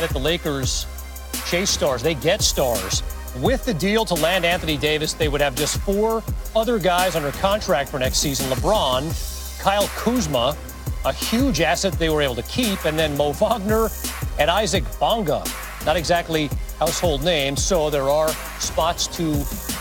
that the Lakers chase stars. They get stars. With the deal to land Anthony Davis, they would have just 4 other guys under contract for next season. LeBron, Kyle Kuzma, a huge asset they were able to keep, and then Mo Wagner and Isaac Bonga. Not exactly household names, so there are spots to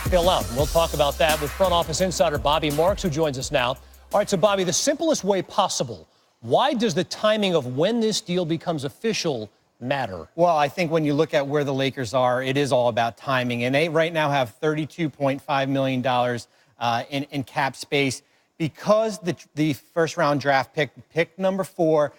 fill out. And we'll talk about that with front office insider Bobby Marks, who joins us now. All right, so Bobby, the simplest way possible, why does the timing of when this deal becomes official matter? Well, I think when you look at where the Lakers are, it is all about timing. And they right now have $32.5 million in cap space. Because the first-round draft pick number 4,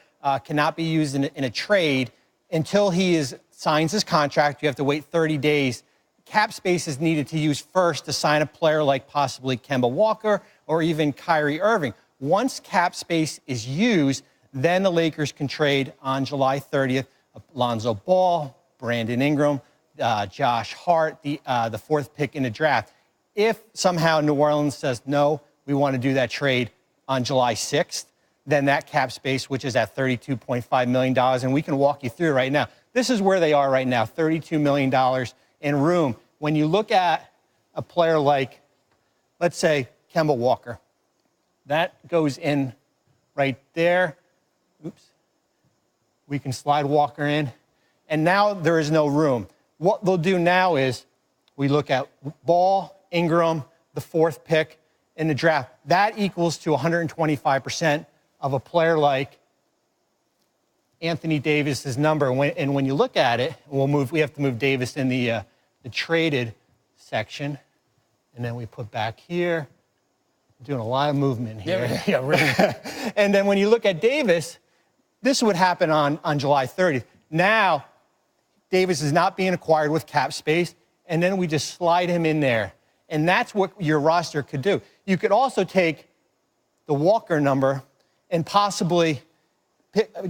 cannot be used in a trade until he signs his contract. You have to wait 30 days. Cap space is needed to use first to sign a player like possibly Kemba Walker or even Kyrie Irving. Once cap space is used, then the Lakers can trade on July 30th Lonzo Ball, Brandon Ingram, Josh Hart, the 4th pick in the draft. If somehow New Orleans says, no, we want to do that trade on July 6th, then that cap space, which is at $32.5 million, and we can walk you through right now. This is where they are right now, $32 million in room. When you look at a player like, let's say, Kemba Walker, that goes in right there. Oops. We can slide Walker in, and now there is no room. What they'll do now is we look at Ball, Ingram, the 4th pick in the draft. That equals to 125% of a player like Anthony Davis's number. And when you look at it, we have to move Davis in the traded section, and then we put back here. Doing a lot of movement here. Yeah, really. And then when you look at Davis, this would happen on July 30th. Now, Davis is not being acquired with cap space, and then we just slide him in there. And that's what your roster could do. You could also take the Walker number and possibly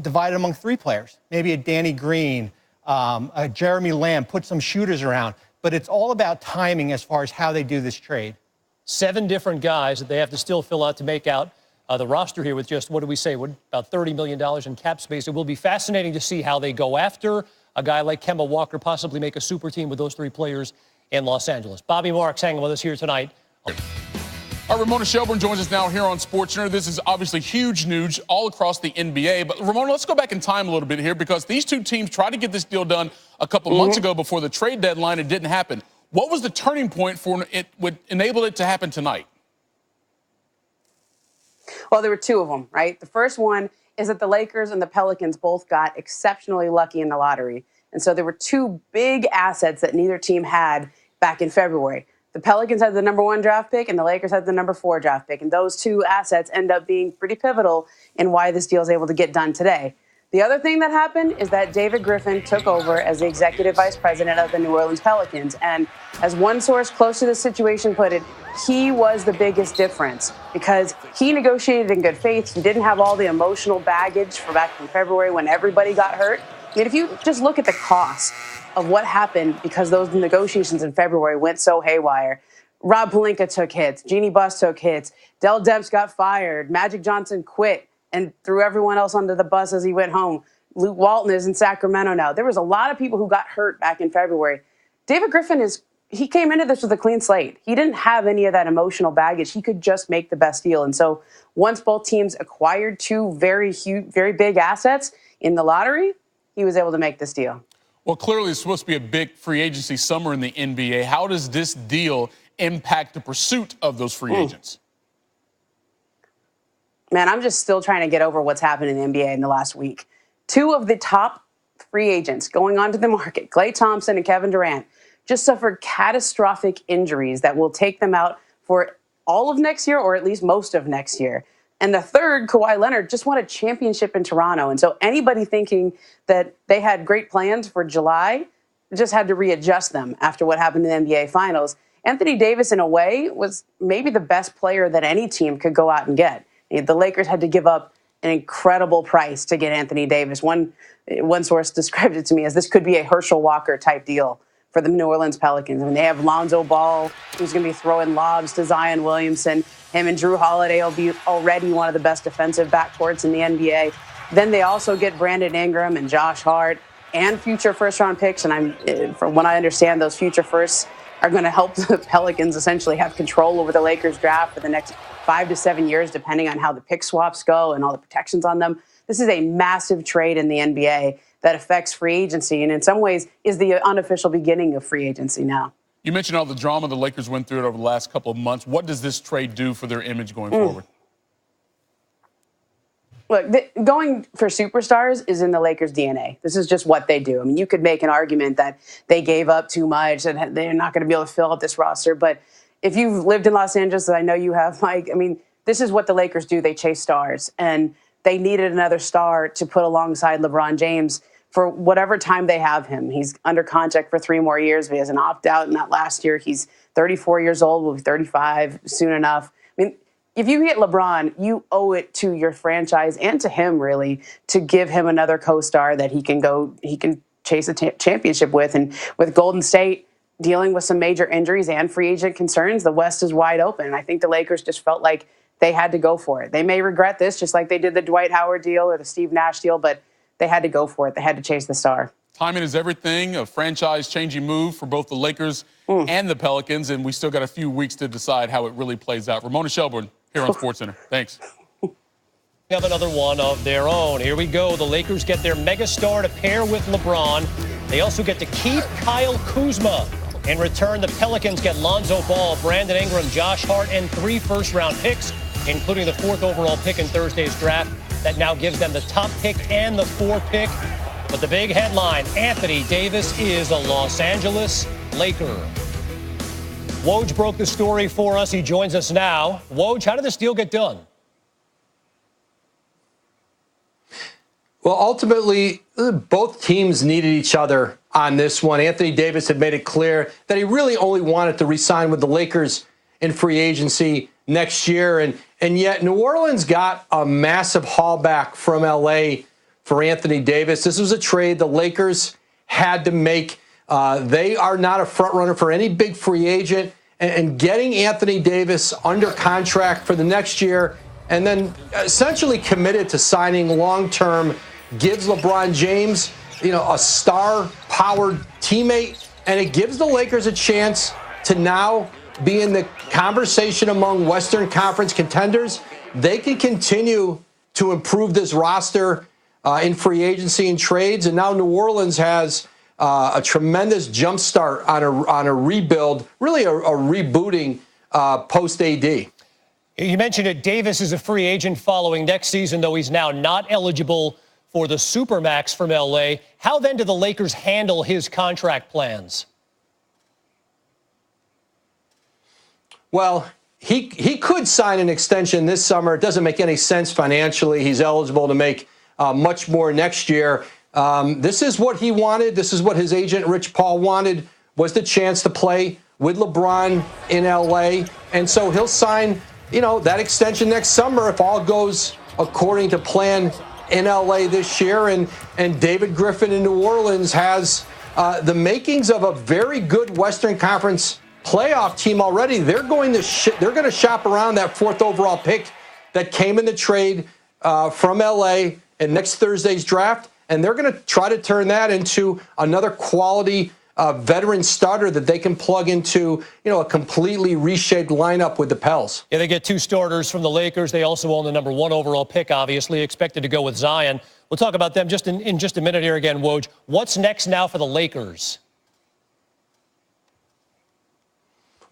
divide it among 3 players. Maybe a Danny Green, a Jeremy Lamb, put some shooters around. But it's all about timing as far as how they do this trade. 7 different guys that they have to still fill out to make out the roster here with just, what do we say, about $30 million in cap space. It will be fascinating to see how they go after a guy like Kemba Walker, possibly make a super team with those 3 players in Los Angeles. Bobby Marks hanging with us here tonight. Ramona Shelburne joins us now here on SportsCenter. This is obviously huge news all across the NBA. But, Ramona, let's go back in time a little bit here, because these 2 teams tried to get this deal done a couple months ago before the trade deadline. It didn't happen. What was the turning point for it would enable it to happen tonight? Well, there were 2 of them, right? The first one is that the Lakers and the Pelicans both got exceptionally lucky in the lottery. And so there were 2 big assets that neither team had back in February. The Pelicans had the number 1 draft pick, and the Lakers had the number 4 draft pick. And those 2 assets end up being pretty pivotal in why this deal is able to get done today. The other thing that happened is that David Griffin took over as the executive vice president of the New Orleans Pelicans. And as one source close to the situation put it, he was the biggest difference because he negotiated in good faith. He didn't have all the emotional baggage from back in February when everybody got hurt. I mean, if you just look at the cost of what happened because those negotiations in February went so haywire. Rob Pelinka took hits. Jeannie Buss took hits. Dell Demps got fired. Magic Johnson quit and threw everyone else under the bus as he went home. Luke Walton is in Sacramento now. There was a lot of people who got hurt back in February. David Griffin he came into this with a clean slate. He didn't have any of that emotional baggage. He could just make the best deal. And so once both teams acquired 2 very big assets in the lottery, he was able to make this deal. Well, clearly it's supposed to be a big free agency summer in the NBA. How does this deal impact the pursuit of those free agents? Man, I'm just still trying to get over what's happened in the NBA in the last week. 2 of the top free agents going onto the market, Klay Thompson and Kevin Durant, just suffered catastrophic injuries that will take them out for all of next year or at least most of next year. And the third, Kawhi Leonard, just won a championship in Toronto. And so anybody thinking that they had great plans for July just had to readjust them after what happened in the NBA Finals. Anthony Davis, in a way, was maybe the best player that any team could go out and get. The Lakers had to give up an incredible price to get Anthony Davis. One source described it to me as this could be a Herschel Walker type deal for the New Orleans Pelicans. I mean, they have Lonzo Ball, who's going to be throwing lobs to Zion Williamson. Him and Drew Holiday will be already one of the best defensive backcourts in the NBA. Then they also get Brandon Ingram and Josh Hart. and future first-round picks. And from what I understand, those future firsts are going to help the Pelicans essentially have control over the Lakers draft for the next 5 to 7 years, depending on how the pick swaps go and all the protections on them. This is a massive trade in the NBA that affects free agency, and in some ways is the unofficial beginning of free agency now. You mentioned all the drama the Lakers went through over the last couple of months. What does this trade do for their image going forward? Look, going for superstars is in the Lakers' DNA. This is just what they do. I mean, you could make an argument that they gave up too much and they're not going to be able to fill out this roster. But if you've lived in Los Angeles, as I know you have, Mike, I mean, this is what the Lakers do. They chase stars. And they needed another star to put alongside LeBron James for whatever time they have him. He's under contract for 3 more years. But he has an opt-out in that last year. He's 34 years old, will be 35 soon enough. I mean, if you get LeBron, you owe it to your franchise and to him, really, to give him another co-star that he can chase a championship with. And with Golden State dealing with some major injuries and free agent concerns, the West is wide open. And I think the Lakers just felt like they had to go for it. They may regret this, just like they did the Dwight Howard deal or the Steve Nash deal, but they had to go for it. They had to chase the star. Timing is everything, a franchise-changing move for both the Lakers and the Pelicans, and we still got a few weeks to decide how it really plays out. Ramona Shelburne here on SportsCenter. Thanks. We have another one of their own. Here we go. The Lakers get their megastar to pair with LeBron. They also get to keep Kyle Kuzma. In return, the Pelicans get Lonzo Ball, Brandon Ingram, Josh Hart, and 3 first-round picks, including the 4th overall pick in Thursday's draft. That now gives them the top pick and the 4th pick. But the big headline, Anthony Davis is a Los Angeles Laker. Woj broke the story for us. He joins us now. Woj, how did this deal get done? Well, ultimately, both teams needed each other on this one. Anthony Davis had made it clear that he really only wanted to re-sign with the Lakers in free agency next year. And yet New Orleans got a massive haul back from L.A. for Anthony Davis. This was a trade the Lakers had to make. They are not a front runner for any big free agent. And getting Anthony Davis under contract for the next year and then essentially committed to signing long-term gives LeBron James, a star-powered teammate, and it gives the Lakers a chance to now be in the conversation among Western Conference contenders. They can continue to improve this roster in free agency and trades, and now New Orleans has a tremendous jump start on a rebuild, really a rebooting post-AD. You mentioned it. Davis is a free agent following next season, though he's now not eligible for the Supermax from L.A. How then do the Lakers handle his contract plans? Well, he could sign an extension this summer. It doesn't make any sense financially. He's eligible to make much more next year. This is what he wanted. This is what his agent, Rich Paul, wanted, was the chance to play with LeBron in L.A. And so he'll sign, that extension next summer if all goes according to plan in L.A. this year. And David Griffin in New Orleans has the makings of a very good Western Conference playoff team already. They're going to shop around that 4th overall pick that came in the trade from L.A. in next Thursday's draft, and they're going to try to turn that into another quality veteran starter that they can plug into, a completely reshaped lineup with the Pels. Yeah, they get 2 starters from the Lakers. They also own the number 1 overall pick, obviously, expected to go with Zion. We'll talk about them just in just a minute here again, Woj. What's next now for the Lakers?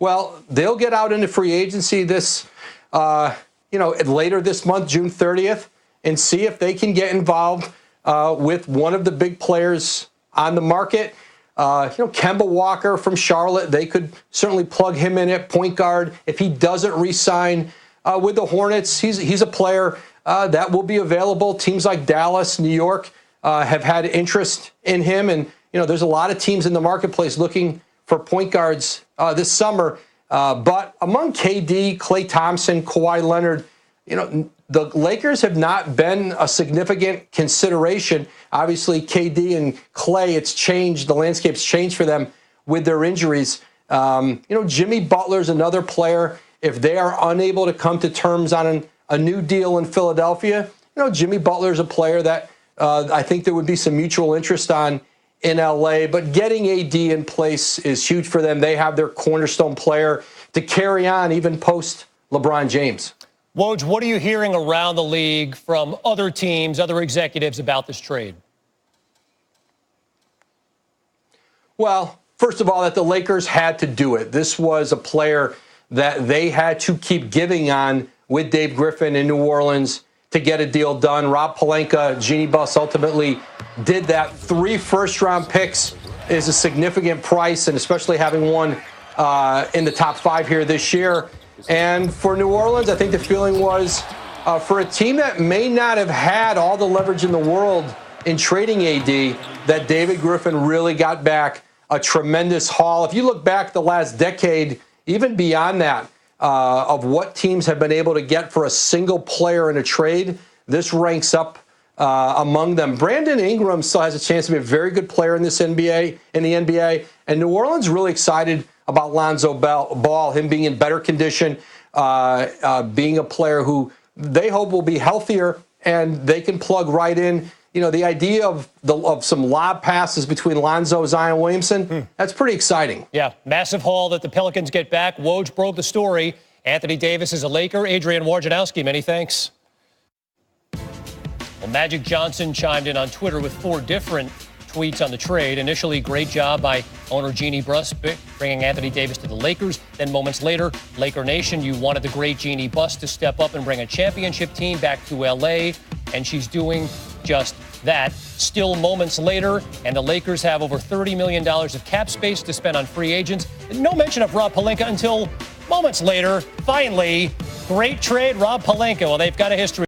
Well, they'll get out into free agency this, later this month, June 30th, and see if they can get involved with one of the big players on the market. Kemba Walker from Charlotte, they could certainly plug him in at point guard. If he doesn't re-sign with the Hornets, he's a player that will be available. Teams like Dallas, New York have had interest in him. And, there's a lot of teams in the marketplace looking for point guards this summer. But among KD, Klay Thompson, Kawhi Leonard, the Lakers have not been a significant consideration. Obviously, KD and Klay, it's changed. The landscape's changed for them with their injuries. Jimmy Butler's another player. If they are unable to come to terms on a new deal in Philadelphia, Jimmy Butler's a player that I think there would be some mutual interest on in LA, but getting AD in place is huge for them. They have their cornerstone player to carry on even post LeBron James. Woj, what are you hearing around the league from other teams, other executives about this trade? Well, first of all, that the Lakers had to do it. This was a player that they had to keep giving on with Dave Griffin in New Orleans to get a deal done. Rob Pelinka, Jeanie Buss, ultimately did that. 3 first-round picks is a significant price, and especially having one in the top 5 here this year. And for New Orleans, I think the feeling was for a team that may not have had all the leverage in the world in trading AD, that David Griffin really got back a tremendous haul. If you look back the last decade, even beyond that, of what teams have been able to get for a single player in a trade, this ranks up among them. Brandon Ingram still has a chance to be a very good player in the NBA, and New Orleans really excited about Lonzo Ball, him being in better condition, being a player who they hope will be healthier and they can plug right in. You know, the idea of some lob passes between Lonzo and Zion Williamson, that's pretty exciting. Yeah, massive haul that the Pelicans get back. Woj broke the story. Anthony Davis is a Laker. Adrian Wojnarowski, many thanks. Well, Magic Johnson chimed in on Twitter with 4 different tweets on the trade. Initially, great job by owner Jeanie Buss bringing Anthony Davis to the Lakers. Then moments later, Laker Nation, you wanted the great Jeanie Buss to step up and bring a championship team back to L.A., and she's doing just that. Still moments later, and the Lakers have over $30 million of cap space to spend on free agents. No mention of Rob Pelinka until moments later. Finally, great trade, Rob Pelinka. Well, they've got a history.